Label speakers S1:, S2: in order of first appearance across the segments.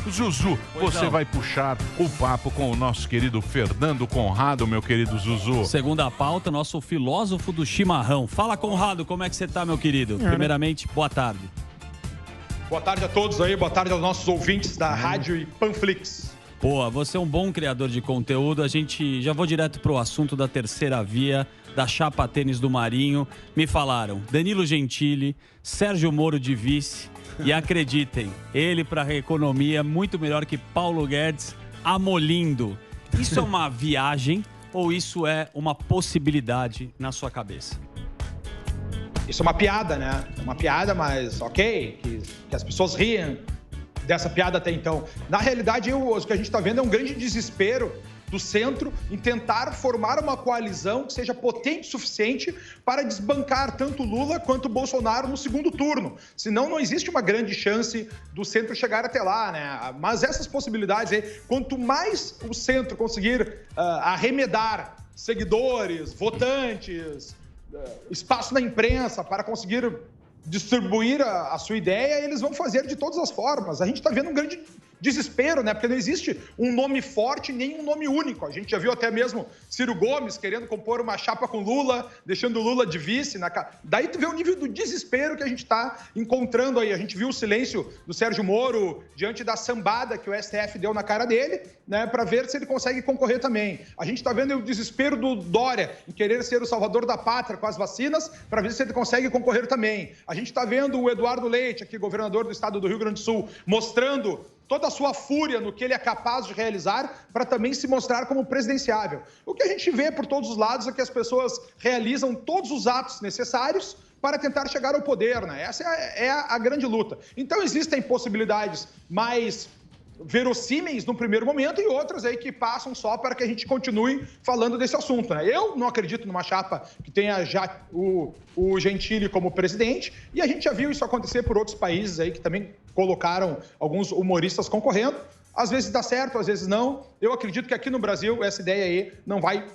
S1: Zuzu, você vai puxar o papo com o nosso querido Fernando Conrado, meu querido Zuzu.
S2: Segunda pauta, nosso filósofo do chimarrão. Fala, Conrado, como é que você tá, meu querido? Primeiramente, boa tarde.
S3: Boa tarde a todos aí, boa tarde aos nossos ouvintes da rádio e Panflix.
S2: Boa, você é um bom criador de conteúdo. A gente já vou direto pro assunto da terceira via, da chapa tênis do Marinho. Me falaram, Danilo Gentili, Sérgio Moro de vice. E acreditem, ele para a economia muito melhor que Paulo Guedes amolindo. Isso é uma viagem ou isso é uma possibilidade na sua cabeça?
S3: Isso é uma piada, né? É uma piada, mas ok, que as pessoas riem dessa piada até então. Na realidade, o que a gente está vendo é um grande desespero do centro em tentar formar uma coalizão que seja potente o suficiente para desbancar tanto Lula quanto Bolsonaro no segundo turno. Senão, não existe uma grande chance do centro chegar até lá, né? Mas essas possibilidades aí, quanto mais o centro conseguir arremedar seguidores, votantes, espaço na imprensa para conseguir distribuir a sua ideia, eles vão fazer de todas as formas. A gente está vendo um grande desespero, né? Porque não existe um nome forte nem um nome único. A gente já viu até mesmo Ciro Gomes querendo compor uma chapa com Lula, deixando o Lula de vice. Daí tu vê o nível do desespero que a gente está encontrando aí. A gente viu o silêncio do Sérgio Moro diante da sambada que o STF deu na cara dele, né? Para ver se ele consegue concorrer também. A gente está vendo o desespero do Dória em querer ser o salvador da pátria com as vacinas, para ver se ele consegue concorrer também. A gente está vendo o Eduardo Leite, aqui governador do estado do Rio Grande do Sul, mostrando toda a sua fúria no que ele é capaz de realizar para também se mostrar como presidenciável. O que a gente vê por todos os lados é que as pessoas realizam todos os atos necessários para tentar chegar ao poder, né? Essa é a grande luta. Então existem possibilidades mais verossímeis no primeiro momento e outras aí que passam só para que a gente continue falando desse assunto, né? Eu não acredito numa chapa que tenha já o Gentili como presidente e a gente já viu isso acontecer por outros países aí que também colocaram alguns humoristas concorrendo. Às vezes dá certo, às vezes não. Eu acredito que aqui no Brasil essa ideia aí não vai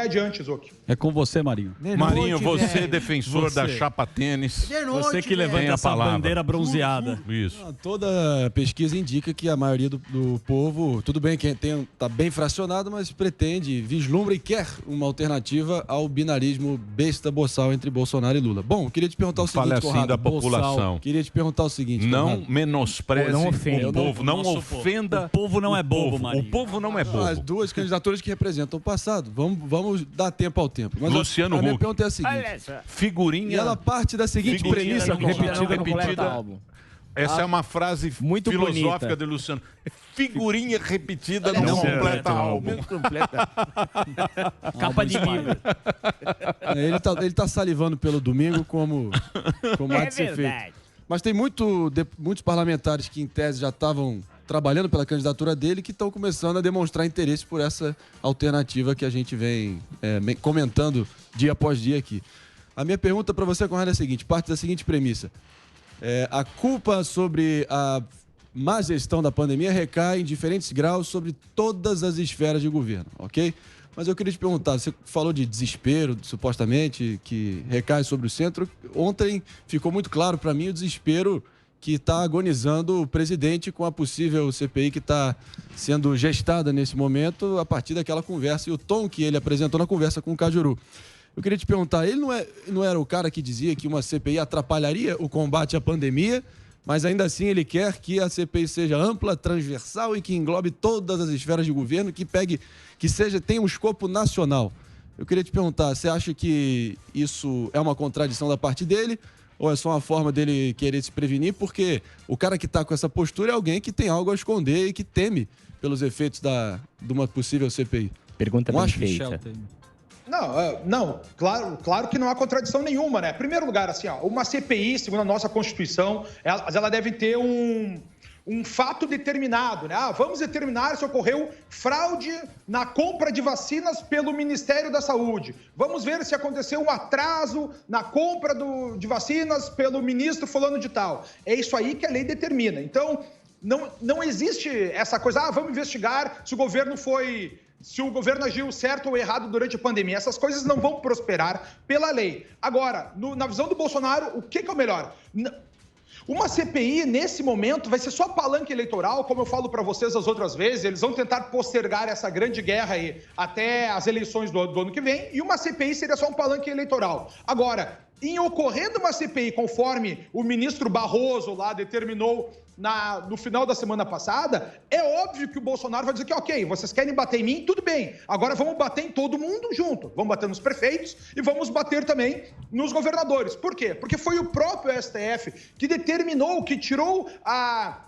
S3: adiante, Zucchi.
S2: É com você, Marinho.
S1: Marinho, você é defensor da chapa tênis.
S2: Você que levanta essa bandeira bronzeada.
S1: Isso.
S4: Toda pesquisa indica que a maioria do povo, tudo bem que está bem fracionado, mas pretende, vislumbra e quer uma alternativa ao binarismo besta boçal entre Bolsonaro e Lula. Bom, queria te perguntar o seguinte,
S1: Fale assim
S4: Conrado,
S1: da população.
S4: Queria te perguntar o seguinte,
S1: não
S4: Conrado.
S1: menospreze o povo, não ofenda.
S2: O povo não é bobo, Marinho.
S1: O povo não é bobo.
S4: As duas candidaturas que representam o passado. Vamos dar tempo ao tempo. Mas
S1: Luciano
S4: a minha
S1: Huck.
S4: pergunta é a seguinte.
S1: Figurinha.
S4: E ela parte da seguinte premissa,
S1: repetida. Essa é uma frase muito filosófica
S5: bonita.
S1: de Luciano. Figurinha repetida não completa álbum.
S2: Capa de livro.
S4: Ele tá salivando pelo domingo como há de ser feito. Mas tem muitos parlamentares que, em tese, já estavam trabalhando pela candidatura dele que estão começando a demonstrar interesse por essa alternativa que a gente vem comentando dia após dia aqui. A minha pergunta para você, Conrado, é a seguinte, parte da seguinte premissa. A culpa sobre a má gestão da pandemia recai em diferentes graus sobre todas as esferas de governo, ok? Mas eu queria te perguntar, você falou de desespero, supostamente, que recai sobre o centro. Ontem ficou muito claro para mim o desespero que está agonizando o presidente com a possível CPI que está sendo gestada nesse momento a partir daquela conversa e o tom que ele apresentou na conversa com o Cajuru. Eu queria te perguntar, ele não era o cara que dizia que uma CPI atrapalharia o combate à pandemia, mas ainda assim ele quer que a CPI seja ampla, transversal e que englobe todas as esferas de governo, que tenha um escopo nacional. Eu queria te perguntar, você acha que isso é uma contradição da parte dele ou é só uma forma dele querer se prevenir? Porque o cara que está com essa postura é alguém que tem algo a esconder e que teme pelos efeitos de uma possível CPI.
S5: Pergunta
S4: não
S5: bem
S4: acha?
S5: feita.
S3: Não, claro que não há contradição nenhuma, né? Em primeiro lugar, assim, uma CPI, segundo a nossa Constituição, ela deve ter um fato determinado, né? Vamos determinar se ocorreu fraude na compra de vacinas pelo Ministério da Saúde. Vamos ver se aconteceu um atraso na compra de vacinas pelo ministro fulano de tal. É isso aí que a lei determina. Então, não existe essa coisa, vamos investigar se o governo agiu certo ou errado durante a pandemia. Essas coisas não vão prosperar pela lei. Agora, na visão do Bolsonaro, o que é o melhor? Uma CPI, nesse momento, vai ser só palanque eleitoral, como eu falo para vocês as outras vezes, eles vão tentar postergar essa grande guerra aí até as eleições do ano que vem, e uma CPI seria só um palanque eleitoral. Agora, em ocorrendo uma CPI, conforme o ministro Barroso lá determinou no final da semana passada, é óbvio que o Bolsonaro vai dizer que, ok, vocês querem bater em mim, tudo bem. Agora vamos bater em todo mundo junto. Vamos bater nos prefeitos e vamos bater também nos governadores. Por quê? Porque foi o próprio STF que determinou, que tirou a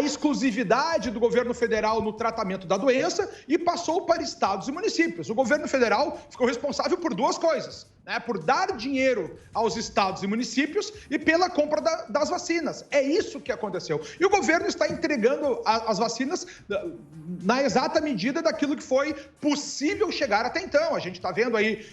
S3: exclusividade do governo federal no tratamento da doença e passou para estados e municípios. O governo federal ficou responsável por duas coisas, né? Por dar dinheiro aos estados e municípios e pela compra das vacinas. É isso que aconteceu. E o governo está entregando as vacinas na exata medida daquilo que foi possível chegar até então. A gente está vendo aí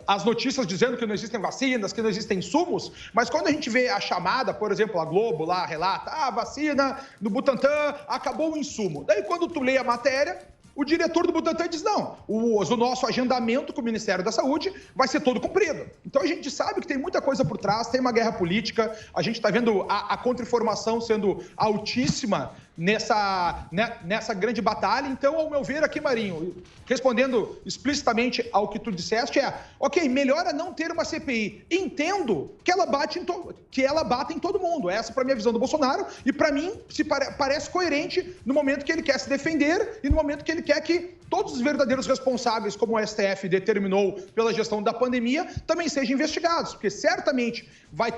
S3: as notícias dizendo que não existem vacinas, que não existem insumos, mas quando a gente vê a chamada, por exemplo, a Globo lá relata, a vacina do Butantan, acabou o insumo. Daí quando tu lê a matéria, o diretor do Butantan diz, não, o nosso agendamento com o Ministério da Saúde vai ser todo cumprido. Então a gente sabe que tem muita coisa por trás, tem uma guerra política, a gente está vendo a contra-informação sendo altíssima nessa grande batalha. Então, ao meu ver aqui, Marinho, respondendo explicitamente ao que tu disseste, ok, melhor é não ter uma CPI. Entendo que ela bata em todo mundo. Essa, para mim, é a visão do Bolsonaro e, para mim, parece coerente no momento que ele quer se defender e no momento que ele quer que todos os verdadeiros responsáveis, como o STF determinou pela gestão da pandemia, também sejam investigados, porque certamente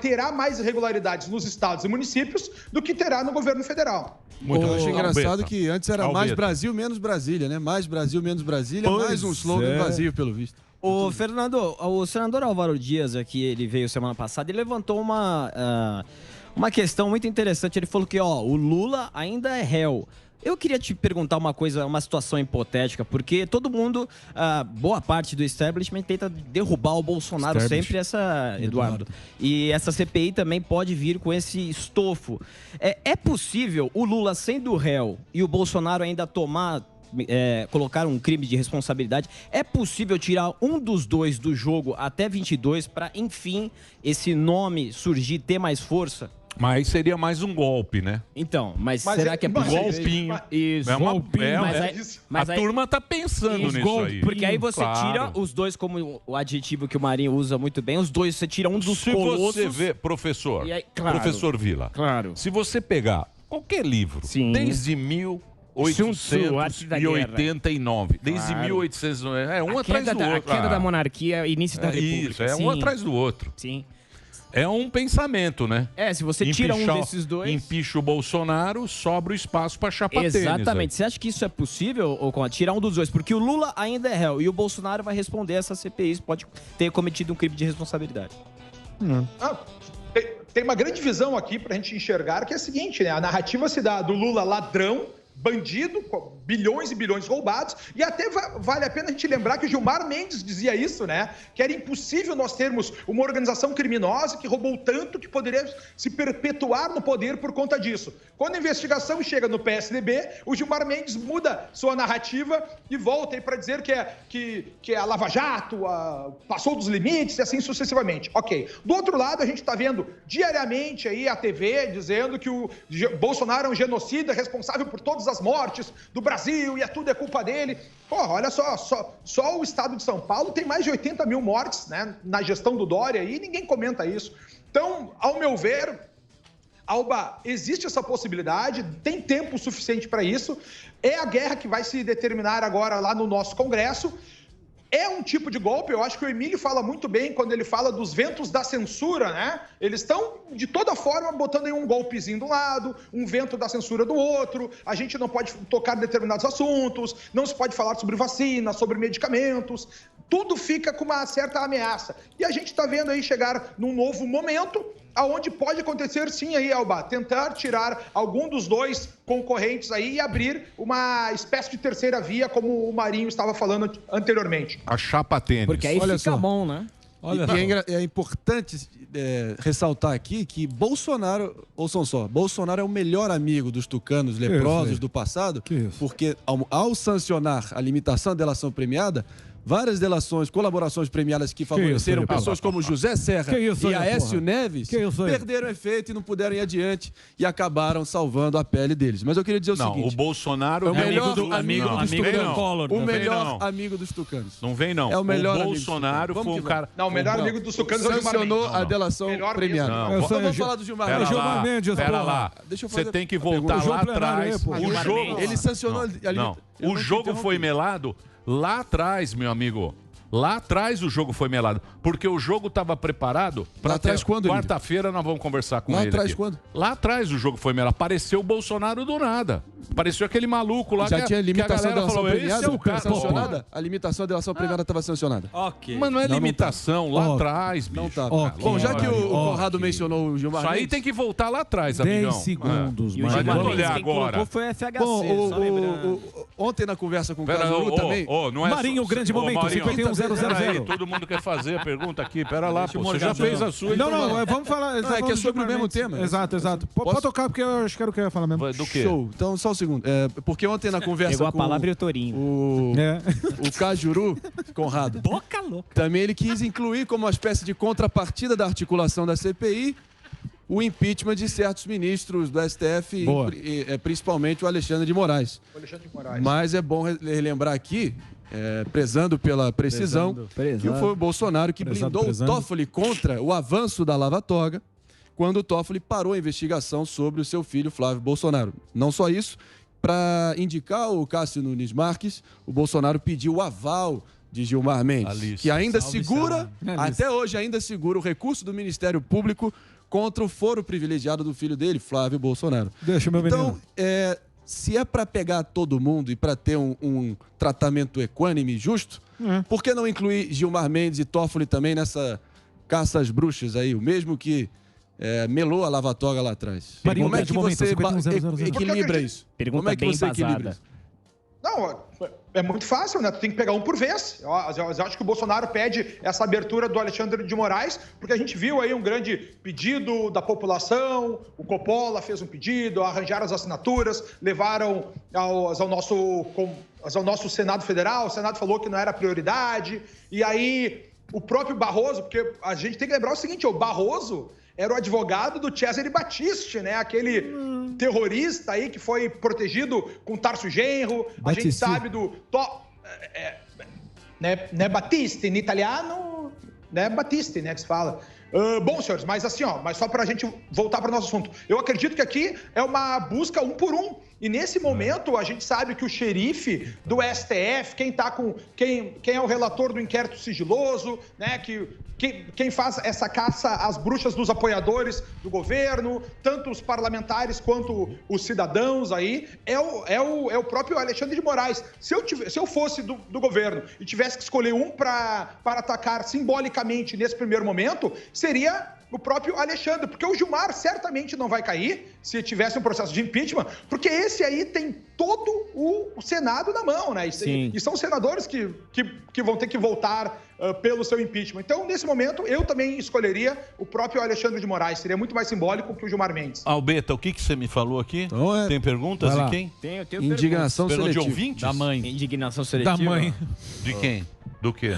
S3: terá mais irregularidades nos estados e municípios do que terá no governo federal.
S4: Eu achei engraçado que antes era mais Brasil, menos Brasília, né? Mais Brasil, menos Brasília, mais um slogan vazio, pelo visto.
S5: Ô, Fernando, o senador Álvaro Dias aqui, ele veio semana passada e levantou uma questão muito interessante. Ele falou que, o Lula ainda é réu. Eu queria te perguntar uma coisa, uma situação hipotética, porque todo mundo, boa parte do establishment tenta derrubar o Bolsonaro sempre, Eduardo. E essa CPI também pode vir com esse estofo. É possível o Lula sendo réu e o Bolsonaro ainda colocar um crime de responsabilidade? É possível tirar um dos dois do jogo até 22 para, enfim, esse nome surgir, ter mais força?
S1: Mas seria mais um golpe, né?
S5: Então, mas será que é possível?
S1: Golpinho.
S5: Isso,
S1: a turma tá pensando nisso aí.
S5: Porque aí você tira os dois, como o adjetivo que o Marinho usa muito bem, os dois, você tira um dos colossos.
S1: Se você vê, professor Vila,
S5: claro.
S1: Se você pegar qualquer livro, desde 1889. Desde 1890. Um atrás do outro.
S5: A queda da monarquia, início da república.
S1: Isso, um atrás do outro.
S5: Sim.
S1: É um pensamento, né?
S5: Se você tira um desses dois...
S1: Empicha o Bolsonaro, sobra o espaço para chapa tênis.
S5: Exatamente. Você acha que isso é possível, ou tirar um dos dois? Porque o Lula ainda é réu e o Bolsonaro vai responder essa CPI, pode ter cometido um crime de responsabilidade.
S3: Tem uma grande visão aqui para a gente enxergar, que é a seguinte, né? A narrativa se dá do Lula ladrão, bandido, com bilhões e bilhões roubados, e até vale a pena a gente lembrar que o Gilmar Mendes dizia isso, né? Que era impossível nós termos uma organização criminosa que roubou tanto que poderia se perpetuar no poder por conta disso. Quando a investigação chega no PSDB, o Gilmar Mendes muda sua narrativa e volta aí para dizer que a Lava Jato passou dos limites e assim sucessivamente. Ok. Do outro lado, a gente está vendo diariamente aí a TV dizendo que o Bolsonaro é um genocida responsável por todas as mortes do Brasil e tudo é culpa dele. Porra, olha só o estado de São Paulo tem mais de 80 mil mortes, né, na gestão do Dória e ninguém comenta isso. Então, ao meu ver, Alba, existe essa possibilidade, tem tempo suficiente para isso, é a guerra que vai se determinar agora lá no nosso Congresso. É um tipo de golpe, eu acho que o Emílio fala muito bem quando ele fala dos ventos da censura, né? Eles estão, de toda forma, botando aí um golpezinho de um lado, um vento da censura do outro, a gente não pode tocar determinados assuntos, não se pode falar sobre vacina, sobre medicamentos, tudo fica com uma certa ameaça. E a gente está vendo aí chegar num novo momento, aonde pode acontecer sim aí, Alba, tentar tirar algum dos dois concorrentes aí e abrir uma espécie de terceira via, como o Marinho estava falando anteriormente.
S1: A chapa tênis.
S5: Porque aí fica bom, né?
S4: É importante ressaltar aqui que Bolsonaro, ouçam só, Bolsonaro é o melhor amigo dos tucanos leprosos do passado, porque ao sancionar a limitação da delação premiada, várias delações, colaborações premiadas que favoreceram pessoas como José Serra e Aécio Neves, perderam efeito e não puderam ir adiante e acabaram salvando a pele deles. Mas eu queria dizer o seguinte...
S1: o Bolsonaro
S4: é o melhor
S1: amigo
S4: dos tucanos.
S1: O
S4: melhor amigo dos tucanos.
S1: Não vem, não.
S4: É o melhor
S1: Bolsonaro foi um cara...
S3: Não, o melhor amigo dos tucanos é o Gilmar Mendes.
S4: Sancionou a delação premiada.
S6: Vamos falar do Gilmar Mendes.
S1: Gilmar Mendes, pera lá. Você tem que voltar lá atrás. O jogo...
S4: Ele sancionou...
S1: O jogo foi melado lá atrás, meu amigo. Lá atrás o jogo foi melado. Porque o jogo estava preparado para quarta-feira nós vamos conversar com ele.
S4: Lá atrás
S1: aqui.
S4: quando?
S1: Lá atrás o jogo foi melado. Apareceu o Bolsonaro do nada. Apareceu aquele maluco lá
S4: já tinha limitação da delação premiada?
S1: Esse é o cara
S4: sancionada? A limitação da delação premiada estava sancionada.
S1: Ok. Mas não é limitação, lá atrás, bicho.
S4: Não tá. Bom, já que o Conrado mencionou o Gilmar
S1: Isso aí tem que voltar lá atrás, amigão.
S6: 10 segundos.
S1: Mas vamos olhar agora.
S5: Foi FHC,
S4: só lembrando. Ontem na conversa com o Cajuru também...
S6: Marinho, grande momento, 51-000.
S1: Todo mundo quer fazer a pergunta aqui. Pera lá, pô. Você já fez a sua.
S6: Não, vamos falar.
S4: É que é sobre o mesmo tema.
S6: Exato. Pode tocar, porque eu acho que era o que eu ia falar mesmo.
S1: Do quê?
S4: Show. Então, só um segundo. Porque ontem na conversa
S5: pegou a palavra e o Torinho.
S4: O Cajuru, Conrado,
S5: boca louca.
S4: Também ele quis incluir como uma espécie de contrapartida da articulação da CPI o impeachment de certos ministros do STF, principalmente o Alexandre de Moraes. Mas é bom relembrar aqui, prezando pela precisão, que foi o Bolsonaro que blindou o Toffoli contra o avanço da Lava Toga, quando o Toffoli parou a investigação sobre o seu filho Flávio Bolsonaro. Não só isso, para indicar o Cássio Nunes Marques, o Bolsonaro pediu o aval de Gilmar Mendes, que ainda segura, até hoje ainda segura o recurso do Ministério Público contra o foro privilegiado do filho dele, Flávio Bolsonaro.
S6: Deixa, meu menino.
S4: Então, se é para pegar todo mundo e para ter um tratamento equânime e justo, por que não incluir Gilmar Mendes e Toffoli também nessa caça às bruxas aí, o mesmo que melou a Lava Toga lá atrás?
S6: Marinho,
S4: Como é que você equilibra isso?
S5: Pergunta bem embasada.
S3: Não, é muito fácil, né? Tu tem que pegar um por vez. Eu acho que o Bolsonaro pede essa abertura do Alexandre de Moraes, porque a gente viu aí um grande pedido da população, o Coppola fez um pedido, arranjaram as assinaturas, levaram ao nosso Senado Federal, o Senado falou que não era prioridade, e aí o próprio Barroso, porque a gente tem que lembrar o seguinte, o Barroso era o advogado do Cesare Battisti, né? Aquele terrorista aí que foi protegido com Tarso Genro. A gente sabe do... né, Battisti, em italiano, né? Battisti, né? Que se fala. Bom, senhores, mas assim, mas só para a gente voltar para o nosso assunto. Eu acredito que aqui é uma busca um por um. E nesse momento, a gente sabe que o xerife do STF, quem é o relator do inquérito sigiloso, né, quem faz essa caça às bruxas dos apoiadores do governo, tanto os parlamentares quanto os cidadãos aí, é o próprio Alexandre de Moraes. Se eu fosse do governo e tivesse que escolher um para atacar simbolicamente nesse primeiro momento, seria o próprio Alexandre, porque o Gilmar certamente não vai cair se tivesse um processo de impeachment, porque esse aí tem todo o Senado na mão, né? E são senadores que vão ter que voltar pelo seu impeachment. Então, nesse momento, eu também escolheria o próprio Alexandre de Moraes. Seria muito mais simbólico que o Gilmar Mendes.
S1: Albeta, o que você me falou aqui?
S4: Então,
S1: tem perguntas de quem?
S5: Tenho
S4: indignação
S1: perguntas.
S4: seletiva.
S1: De ouvintes?
S2: Da mãe.
S5: Indignação seletiva.
S6: Da mãe.
S1: De quem? Do quê?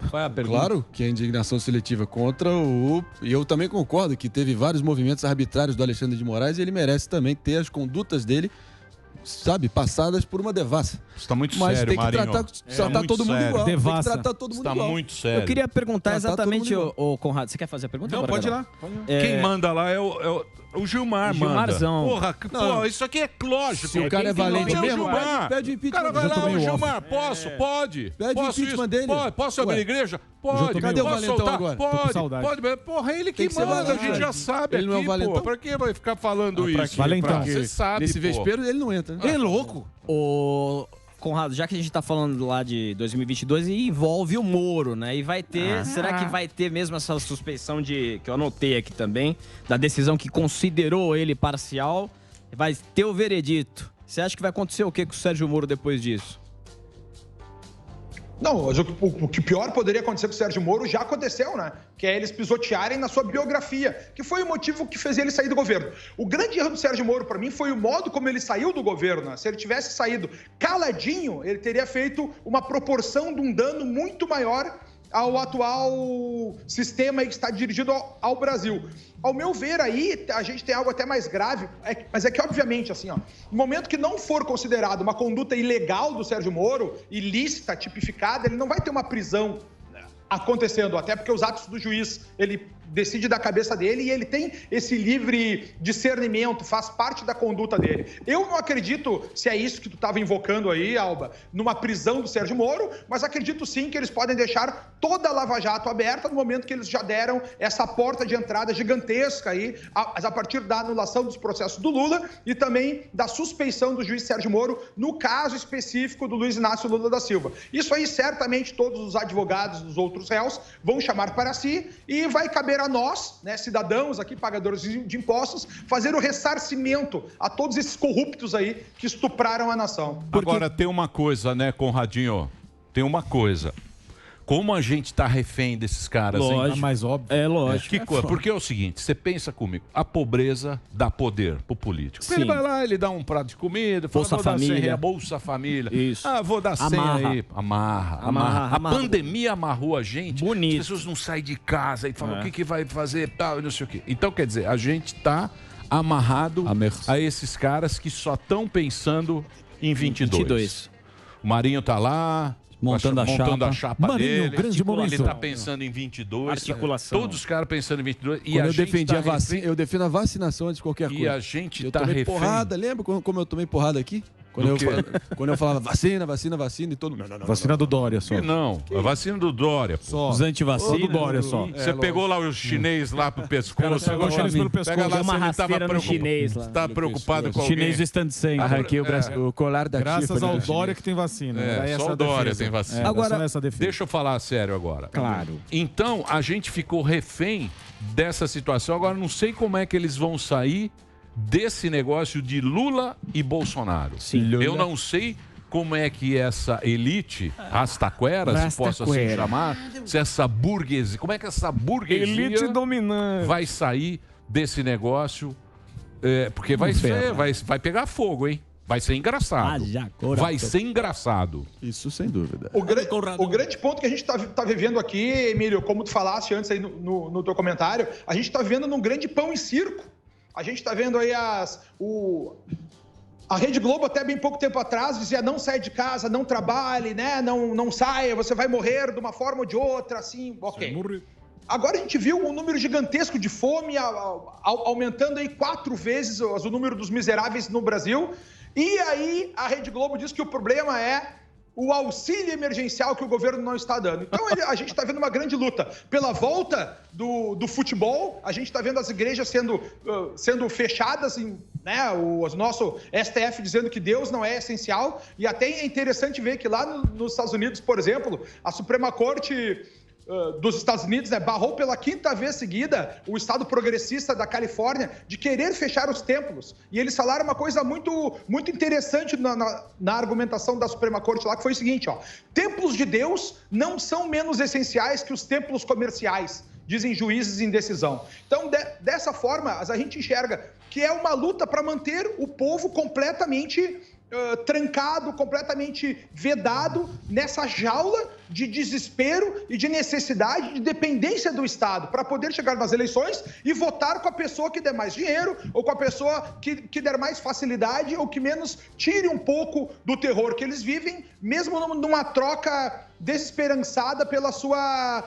S2: Qual é a pergunta?
S4: Claro que é indignação seletiva contra o... E eu também concordo que teve vários movimentos arbitrários do Alexandre de Moraes e ele merece também ter as condutas dele, sabe, passadas por uma devassa.
S1: Você está muito sério, Marinho.
S4: Mas tem que tratar todo mundo igual. Tem que tratar todo mundo igual.
S1: Está muito sério.
S5: Eu queria perguntar exatamente, ô Conrado, você quer fazer a pergunta?
S6: Não, pode ir lá.
S1: Quem manda lá é o Gilmar,
S5: Gilmarzão.
S1: Porra, isso aqui é lógico.
S4: Se o cara é valente mesmo,
S1: pede o impeachment. O cara vai lá, Gilmar, posso? Pode.
S4: Pede o impeachment dele.
S1: Posso abrir a igreja? Pode.
S4: Cadê o Valentão agora?
S1: Pode. Porra, ele que manda, a gente já sabe
S4: aqui,
S1: não é Valentão. Pra que vai ficar falando isso?
S6: Valentão.
S1: Você sabe,
S4: nesse vespeiro ele não entra.
S6: É louco.
S5: Ô, Conrado, já que a gente tá falando lá de 2022 e envolve o Moro, né? E vai ter, será que vai ter mesmo essa suspeição que eu anotei aqui também, da decisão que considerou ele parcial, vai ter o veredito. Você acha que vai acontecer o que com o Sérgio Moro depois disso?
S3: Não, mas o que pior poderia acontecer com o Sérgio Moro já aconteceu, né? Que é eles pisotearem na sua biografia, que foi o motivo que fez ele sair do governo. O grande erro do Sérgio Moro, para mim, foi o modo como ele saiu do governo, né? Se ele tivesse saído caladinho, ele teria feito uma proporção de um dano muito maior ao atual sistema que está dirigido ao Brasil. Ao meu ver, aí, a gente tem algo até mais grave, mas é que, obviamente, assim, ó, no momento que não for considerado uma conduta ilegal do Sérgio Moro, ilícita, tipificada, ele não vai ter uma prisão acontecendo, até porque os atos do juiz, ele decide da cabeça dele e ele tem esse livre discernimento, faz parte da conduta dele. Eu não acredito, se é isso que tu estava invocando aí, Alba, numa prisão do Sérgio Moro, mas acredito sim que eles podem deixar toda a Lava Jato aberta no momento que eles já deram essa porta de entrada gigantesca aí, a partir da anulação dos processos do Lula e também da suspeição do juiz Sérgio Moro no caso específico do Luiz Inácio Lula da Silva. Isso aí certamente todos os advogados dos outros réus vão chamar para si e vai caber a nós, né, cidadãos aqui, pagadores de impostos, fazer o ressarcimento a todos esses corruptos aí que estupraram a nação.
S1: Agora, tem uma coisa, né, Conradinho? Tem uma coisa. Como a gente tá refém desses caras,
S6: lógico.
S1: hein?
S6: Mais óbvio.
S5: É lógico.
S1: Porque é o seguinte, você pensa comigo, a pobreza dá poder pro político.
S5: Sim.
S1: Ele vai lá, ele dá um prato de comida, fala,
S5: Bolsa
S1: vou dar 100
S5: Família.
S1: reais, Bolsa Família.
S5: Isso.
S1: Ah, vou dar 100 aí. Amarra. A pandemia amarrou a gente.
S5: Bonito.
S1: As pessoas não saem de casa e falam o que vai fazer, tal, não sei o quê. Então, quer dizer, a gente tá amarrado a esses caras que só estão pensando em 22. O Marinho tá lá...
S2: Montando a chapa
S1: Marinho,
S6: dele. Grande momento.
S1: Ele tá pensando em 22.
S5: Articulação.
S1: Todos os caras pensando em 22. E
S4: Quando
S1: a
S4: eu
S1: gente
S4: defendi
S1: tá
S4: a vacina, eu defendo a vacinação antes de qualquer coisa.
S1: E a gente
S4: eu
S1: tá
S4: tomei
S1: refém.
S4: porrada, lembra como eu tomei porrada aqui? Quando eu falava vacina e todo mundo... Não.
S6: Vacina do Dória só.
S1: Que não, a vacina do Dória. Pô.
S2: Os antivacina.
S6: Do Dória só.
S1: Você pegou lá o chinês lá pro pescoço.
S6: Pegou o chinês pelo pescoço.
S1: Pega lá
S5: Uma
S1: se ele tava
S5: rasteira no chinês lá.
S1: tá preocupado com alguém.
S2: Chinês do stand sem.
S4: Arranquei o colar da
S6: Graças
S4: Tiffany
S6: ao
S4: do
S6: Dória que tem vacina.
S1: É, só o Dória tem vacina.
S6: Agora,
S1: Deixa eu falar sério agora.
S5: Claro.
S1: Então, a gente ficou refém dessa situação. Agora, não sei como é que eles vão sair desse negócio de Lula e Bolsonaro.
S5: Sim.
S1: Eu não sei como é que essa elite, rastaquera, se posso assim chamar, se essa burguesia, como é que essa burguesia
S5: Elite dominante.
S1: vai sair desse negócio, porque vai pegar fogo, hein? Vai ser engraçado. Vai ser engraçado.
S4: Isso sem dúvida.
S3: O grande ponto que a gente está vivendo aqui, Emílio, como tu falaste antes aí no teu comentário, a gente está vendo num grande pão e circo. A gente está vendo aí a Rede Globo, até bem pouco tempo atrás, dizia não saia de casa, não trabalhe, né? Não saia, você vai morrer de uma forma ou de outra, assim, ok. Agora a gente viu um número gigantesco de fome, aumentando aí 4 vezes o número dos miseráveis no Brasil. E aí a Rede Globo diz que o problema é o auxílio emergencial que o governo não está dando. Então a gente está vendo uma grande luta pela volta do futebol, a gente está vendo as igrejas sendo fechadas, né? O nosso STF dizendo que Deus não é essencial, e até é interessante ver que lá nos Estados Unidos, por exemplo, a Suprema Corte dos Estados Unidos, né, barrou pela 5ª vez seguida o estado progressista da Califórnia de querer fechar os templos. E eles falaram uma coisa muito, muito interessante na argumentação da Suprema Corte lá, que foi o seguinte, ó: templos de Deus não são menos essenciais que os templos comerciais, dizem juízes em decisão. Então, dessa forma, a gente enxerga que é uma luta para manter o povo completamente trancado, completamente vedado nessa jaula de desespero e de necessidade, de dependência do Estado, para poder chegar nas eleições e votar com a pessoa que der mais dinheiro, ou com a pessoa que der mais facilidade, ou que menos tire um pouco do terror que eles vivem, mesmo numa troca desesperançada pela sua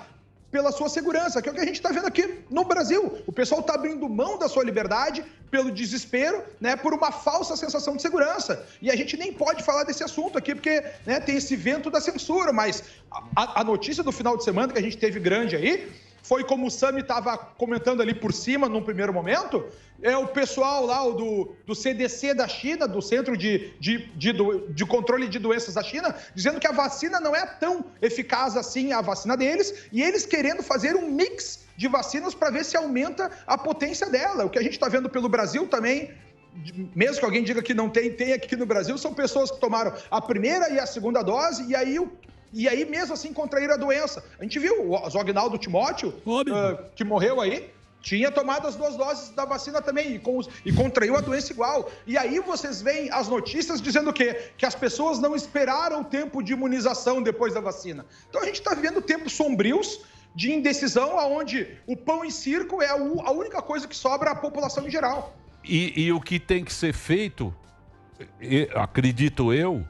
S3: segurança, que é o que a gente está vendo aqui no Brasil. O pessoal está abrindo mão da sua liberdade pelo desespero, né, por uma falsa sensação de segurança. E a gente nem pode falar desse assunto aqui, porque, né, tem esse vento da censura, mas a notícia do final de semana que a gente teve grande aí foi, como o Sami estava comentando ali por cima, num primeiro momento, é o pessoal lá do CDC da China, do Centro de Controle de Doenças da China, dizendo que a vacina não é tão eficaz assim, a vacina deles, e eles querendo fazer um mix de vacinas para ver se aumenta a potência dela. O que a gente está vendo pelo Brasil também, mesmo que alguém diga que não tem aqui no Brasil, são pessoas que tomaram a primeira e a segunda dose, e aí e aí mesmo assim contraíram a doença. A gente viu o Zognaldo Timóteo, que morreu aí, tinha tomado as 2 doses da vacina também e contraiu a doença igual. E aí vocês veem as notícias dizendo o quê? Que as pessoas não esperaram o tempo de imunização depois da vacina. Então a gente está vivendo tempos sombrios de indecisão, onde o pão e circo é a única coisa que sobra à população em geral.
S1: E o que tem que ser feito, acredito eu,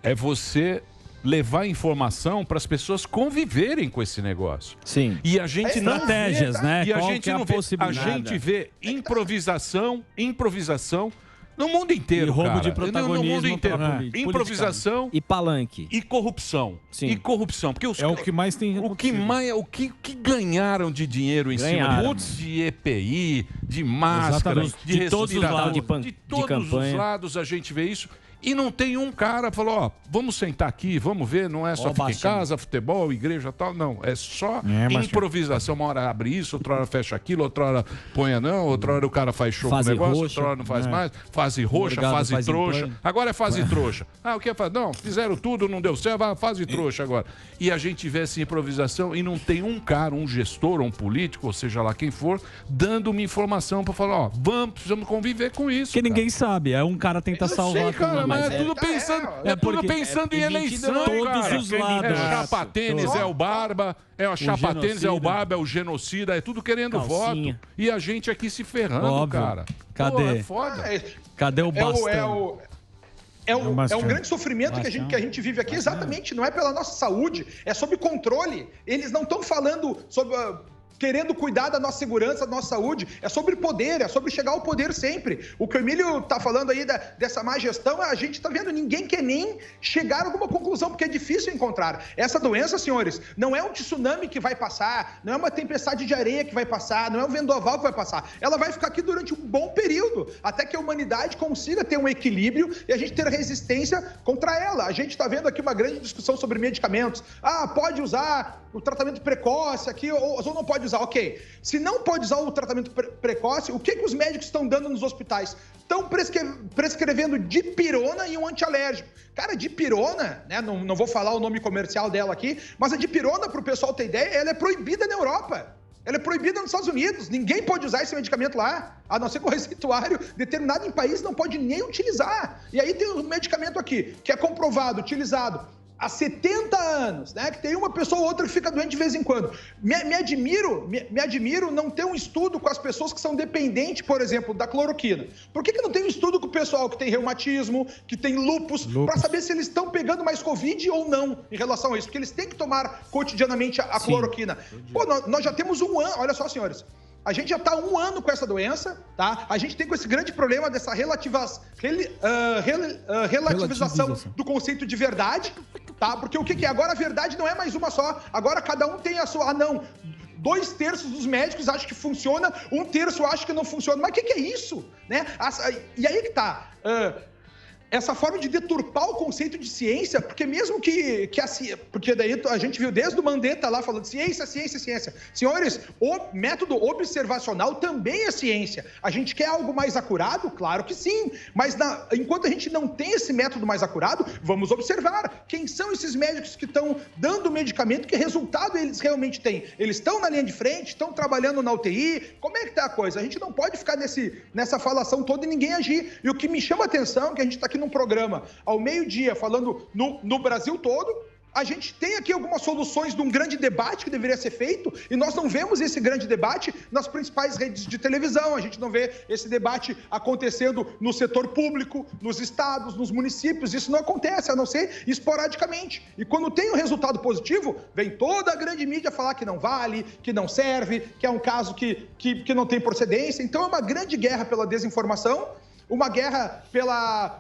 S1: é você levar informação para as pessoas conviverem com esse negócio.
S5: Sim.
S1: E a gente não
S2: estratégias, né?
S1: E a
S2: Qual
S1: gente
S2: que é a
S1: não vê,
S2: possibilidade?
S1: a gente vê improvisação no mundo inteiro,
S2: e roubo
S1: cara.
S2: de protagonismo
S1: no mundo inteiro.
S2: política.
S1: Improvisação
S5: e palanque
S1: e corrupção.
S5: Sim.
S1: E corrupção, porque
S6: o que mais tem
S1: o que ganharam de dinheiro em cima de EPI, de máscaras,
S2: de todos os lados
S1: de todos os lados a gente vê isso. E não tem um cara que falou, ó, vamos sentar aqui, vamos ver, não é só ficar em casa, futebol, igreja e tal, não. É só improvisação. Uma hora abre isso, outra hora fecha aquilo, outra hora põe não, outra hora o cara faz show com o negócio, outra hora não faz mais. Fase roxa, fase trouxa. Agora é fase trouxa. O que é fase? Não, fizeram tudo, não deu certo, vai fase trouxa agora. E a gente vê essa improvisação e não tem um cara, um gestor, um político, ou seja lá quem for, dando uma informação para falar, ó, precisamos conviver com isso.
S2: Que ninguém sabe, é um cara tenta salvar
S1: tudo. Mas é tudo pensando em eleição,
S2: todos os lados.
S1: É chapa tênis, é o barba, é o chapa tênis, é o barba, é o genocida, é tudo querendo voto. E a gente aqui se ferrando, cara.
S2: Cadê?
S1: Pô, é foda.
S2: Cadê o bastão?
S3: É um grande sofrimento que a gente vive aqui, exatamente, não é pela nossa saúde, é sob controle. Eles não estão falando sobre... querendo cuidar da nossa segurança, da nossa saúde, é sobre poder, é sobre chegar ao poder sempre. O que o Emílio está falando aí dessa má gestão, a gente está vendo, ninguém quer nem chegar a alguma conclusão, porque é difícil encontrar. Essa doença, senhores, não é um tsunami que vai passar, não é uma tempestade de areia que vai passar, não é um vendaval que vai passar. Ela vai ficar aqui durante um bom período, até que a humanidade consiga ter um equilíbrio e a gente ter resistência contra ela. A gente está vendo aqui uma grande discussão sobre medicamentos. Pode usar o tratamento precoce aqui ou não pode usar. Ok, se não pode usar o tratamento precoce, o que os médicos estão dando nos hospitais? Estão prescrevendo dipirona e um antialérgico. Cara, dipirona, né? Não vou falar o nome comercial dela aqui, mas a dipirona, para o pessoal ter ideia, ela é proibida na Europa. Ela é proibida nos Estados Unidos. Ninguém pode usar esse medicamento lá, a não ser que o receituário determinado em país não pode nem utilizar. E aí tem um medicamento aqui, que é comprovado, utilizado há 70 anos, né? Que tem uma pessoa ou outra que fica doente de vez em quando. Me admiro não ter um estudo com as pessoas que são dependentes, por exemplo, da cloroquina. Por que não tem um estudo com o pessoal que tem reumatismo, que tem lúpus, para saber se eles estão pegando mais Covid ou não em relação a isso? Porque eles têm que tomar cotidianamente a cloroquina. Pô, nós já temos 1 ano, olha só, senhores. A gente já está 1 ano com essa doença, tá? A gente tem com esse grande problema dessa relativização do conceito de verdade, tá? Porque o que é? Agora a verdade não é mais uma só. Agora cada um tem a sua... 2/3 dos médicos acham que funciona, 1/3 acha que não funciona. Mas o que é isso? Né? E aí que tá... essa forma de deturpar o conceito de ciência, porque mesmo porque daí a gente viu desde o Mandetta lá falando ciência, ciência, ciência. Senhores, o método observacional também é ciência. A gente quer algo mais acurado? Claro que sim. Mas enquanto a gente não tem esse método mais acurado, vamos observar quem são esses médicos que estão dando o medicamento, que resultado eles realmente têm. Eles estão na linha de frente, estão trabalhando na UTI. Como é que tá a coisa? A gente não pode ficar nessa falação toda e ninguém agir. E o que me chama a atenção é que a gente está aqui num programa ao meio-dia, falando no Brasil todo, a gente tem aqui algumas soluções de um grande debate que deveria ser feito e nós não vemos esse grande debate nas principais redes de televisão, a gente não vê esse debate acontecendo no setor público, nos estados, nos municípios, isso não acontece, a não ser esporadicamente. E quando tem um resultado positivo, vem toda a grande mídia falar que não vale, que não serve, que é um caso que não tem procedência. Então é uma grande guerra pela desinformação, uma guerra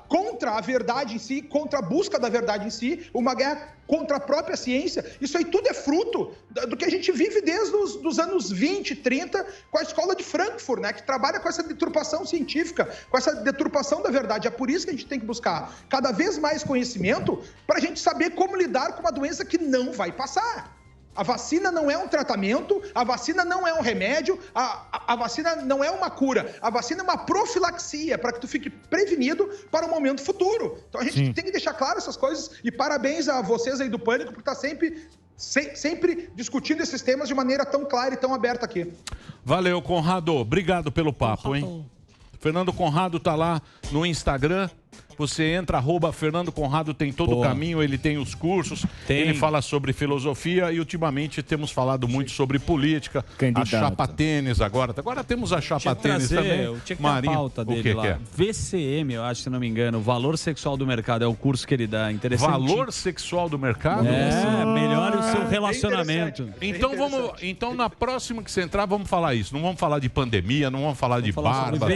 S3: contra a verdade em si, contra a busca da verdade em si, uma guerra contra a própria ciência. Isso aí tudo é fruto do que a gente vive desde os anos 20, 30, com a escola de Frankfurt, né, que trabalha com essa deturpação científica, com essa deturpação da verdade. É por isso que a gente tem que buscar cada vez mais conhecimento para a gente saber como lidar com uma doença que não vai passar. A vacina não é um tratamento, a vacina não é um remédio, a vacina não é uma cura. A vacina é uma profilaxia para que tu fique prevenido para o momento futuro. Então a gente tem que deixar claro essas coisas e parabéns a vocês aí do Pânico por estar sempre discutindo esses temas de maneira tão clara e tão aberta aqui.
S1: Valeu, Conrado. Obrigado pelo papo, hein? Fernando Conrado tá lá no Instagram. Você entra, @Fernando Conrado, tem todo o caminho, ele tem os cursos, ele fala sobre filosofia e ultimamente temos falado muito sobre política, a chapa tênis agora. Agora temos a chapa tênis também.
S2: Tinha que ter a pauta dele lá. VCM, eu acho, se não me engano, Valor Sexual do Mercado, é o curso que ele dá. Interessante.
S1: Valor Sexual do Mercado?
S2: Melhore o seu relacionamento.
S1: Então, na próxima que você entrar, vamos falar isso. Não vamos falar de pandemia, não vamos falar de barba.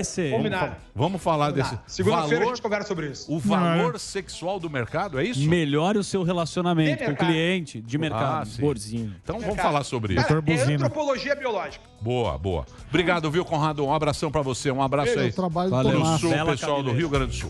S1: Vamos falar desse...
S3: Segunda-feira a gente conversa sobre isso.
S1: O valor sexual do mercado, é isso?
S2: Melhore o seu relacionamento com o cliente de mercado.
S1: Borzinho. Então vamos falar sobre isso.
S3: É antropologia biológica.
S1: Boa. Obrigado, viu, Conrado? Um abração pra você. Um abraço aí.
S6: Valeu.
S1: No Sul, pessoal do Rio Grande do Sul.